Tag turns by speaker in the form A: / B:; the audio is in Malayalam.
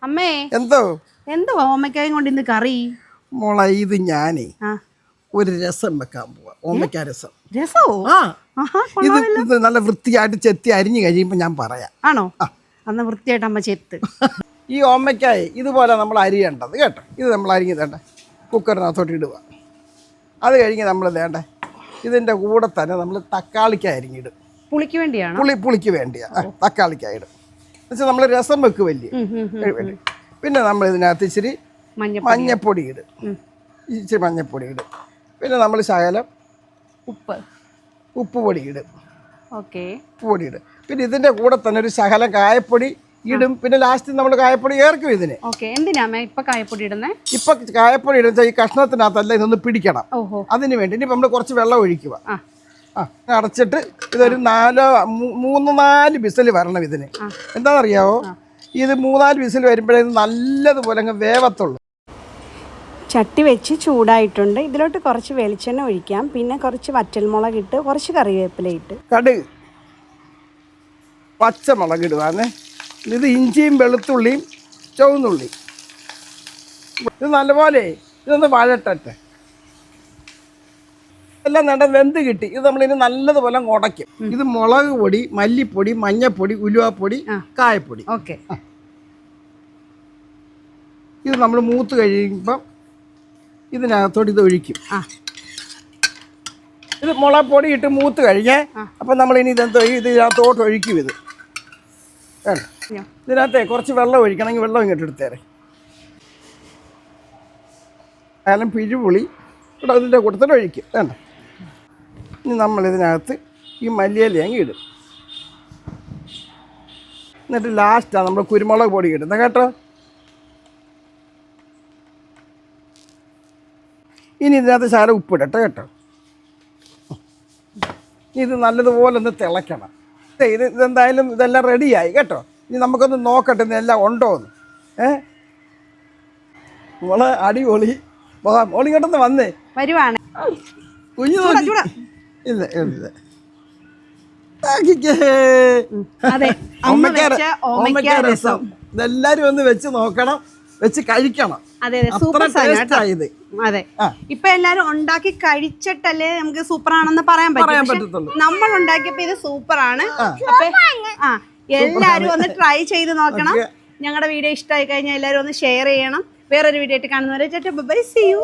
A: അമ്മേ
B: എന്തോ
A: എന്തോ ഓമയ്ക്കായും കൊണ്ട് ഇന്ന് കറി
B: മോളെ ഇത് ഞാനേ ഒരു രസം വെക്കാൻ പോവാ. ഓമയ്ക്ക രസം.
A: രസമോ?
B: ഇത് നല്ല വൃത്തിയായിട്ട് ചെത്തി അരിഞ്ഞു കഴിയുമ്പോൾ ഞാൻ പറയാം.
A: ആണോ? അന്ന് വൃത്തിയായിട്ട് അമ്മ ചെത്ത്.
B: ഈ ഓമയ്ക്കായി ഇതുപോലെ നമ്മൾ അരിയേണ്ടത് കേട്ടോ. ഇത് നമ്മൾ അരിഞ്ഞ് തേണ്ട കുക്കറിനകത്തോട്ട് ഇടുക. അത് കഴിഞ്ഞ് നമ്മൾ വേണ്ട ഇതിൻ്റെ കൂടെ തന്നെ നമ്മൾ തക്കാളിക്കായി അരിഞ്ഞിടും.
A: പുളിക്ക് വേണ്ടിയാണ്?
B: പുളിക്ക് വേണ്ടിയാ തക്കാളിക്കായി ഇടും. എന്നുവെച്ചാൽ നമ്മൾ രസം വെക്ക് വലിയ. പിന്നെ നമ്മൾ ഇതിനകത്ത് ഇച്ചിരി മഞ്ഞപ്പൊടി ഇടും. ഇച്ചിരി മഞ്ഞപ്പൊടി ഇടും. പിന്നെ നമ്മൾ ശകലം ഉപ്പ് പൊടി ഇടും.
A: ഓക്കെ,
B: ഉപ്പ് പൊടി ഇടും. പിന്നെ ഇതിൻ്റെ കൂടെ തന്നെ ഒരു ശകലം കായപ്പൊടി ഇടും. പിന്നെ ലാസ്റ്റ് നമ്മൾ കായപ്പൊടി ചേർക്കും ഇതിന്.
A: എന്തിനാ ഇപ്പൊ കായപ്പൊടി ഇടുന്നത്?
B: ഇപ്പൊ കായപ്പൊടി ഇടുന്ന ഈ കഷ്ണത്തിനകത്തല്ല ഇതൊന്ന് പിടിക്കണം. അതിന് വേണ്ടി ഇനി നമ്മൾ കുറച്ച് വെള്ളം ഒഴിക്കുക. അടച്ചിട്ട് ഇതൊരു 3-4 വിസിൽ വരണം ഇതിന്. എന്താണെന്നറിയാവോ, ഇത് 3-4 വിസിൽ വരുമ്പോഴേ നല്ലതുപോലെ അങ്ങ് വേവത്തുള്ളൂ.
A: ചട്ടി വെച്ച് ചൂടായിട്ടുണ്ട്. ഇതിലോട്ട് കുറച്ച് വെളിച്ചെണ്ണ ഒഴിക്കാം. പിന്നെ കുറച്ച് വറ്റൽമുളക് ഇട്ട് കുറച്ച് കറിവേപ്പില ഇട്ട്
B: കടുക്, പച്ചമുളക് ഇടുവാന്നേ. ഇത് ഇഞ്ചിയും വെളുത്തുള്ളിയും ചുവന്നുള്ളിയും. ഇത് നല്ലപോലെ ഇതൊന്ന് വഴട്ടട്ടെ. എല്ലാം നല്ല വെന്ത് കിട്ടി. ഇത് നമ്മളിനി നല്ലതുപോലെ ഉടയ്ക്കും. ഇത് മുളക് പൊടി, മല്ലിപ്പൊടി, മഞ്ഞപ്പൊടി, ഉലുവാപ്പൊടി, കായപ്പൊടി.
A: ഓക്കെ,
B: ഇത് നമ്മൾ മൂത്ത് കഴിയുമ്പം ഇതിനകത്തോട്ട് ഇത് ഒഴിക്കും. ഇത് മുളക് പൊടി ഇട്ട് മൂത്ത് കഴിഞ്ഞേ അപ്പം നമ്മളിനി ഇതെന്തോ ഇതിനകത്തോട്ട് ഒഴിക്കും. ഇത് വേണ്ട, ഇതിനകത്തെ കുറച്ച് വെള്ളം ഒഴിക്കണമെങ്കിൽ വെള്ളം ഇങ്ങോട്ട് എടുത്തേരെ. അയാലും പിഴുപുളി ഇവിടെ ഇതിൻ്റെ കൂട്ടത്തിൽ ഒഴിക്കും. വേണ്ട, ഇനി നമ്മളിതിനകത്ത് ഈ മല്ലിയില അങ്ങ് ഇടും. എന്നിട്ട് ലാസ്റ്റാണ് നമ്മൾ കുരുമുളക് പൊടി ഇടുന്നത് കേട്ടോ. ഇനി ഇതിനകത്ത് ശകലം ഉപ്പിടട്ടെ കേട്ടോ. ഇത് നല്ലതുപോലെ ഒന്ന് തിളയ്ക്കണം. ഇതെന്തായാലും ഇതെല്ലാം റെഡിയായി കേട്ടോ. ഇനി നമുക്കൊന്ന് നോക്കട്ടെ ഇതെല്ലാം ഉണ്ടോ എന്ന്. മോളെ അടിപൊളി. മോളി ഇങ്ങോട്ടൊന്ന് വന്നേ
A: വരുവാണ്.
B: കുഞ്ഞു ഇല്ല ഇല്ല ഓമയ്ക്ക രസം. ഇതെല്ലാരും ഒന്ന് വെച്ച് നോക്കണം, വെച്ച് കഴിക്കണം.
A: അതെ, ഇപ്പൊ എല്ലാരും ഉണ്ടാക്കി കഴിച്ചിട്ടല്ലേ നമുക്ക് സൂപ്പർ ആണെന്ന് പറയാൻ പറ്റുള്ളൂ. നമ്മൾ ഉണ്ടാക്കിയപ്പോ ഇത് സൂപ്പറാണ്. എല്ലാരും ഒന്ന് ട്രൈ ചെയ്ത് നോക്കണം. ഞങ്ങളുടെ വീഡിയോ ഇഷ്ടമായി കഴിഞ്ഞാൽ എല്ലാരും ഒന്ന് ഷെയർ ചെയ്യണം. വേറൊരു വീഡിയോ ആയിട്ട് കാണുന്നവരെ ബൈ, സീ യു.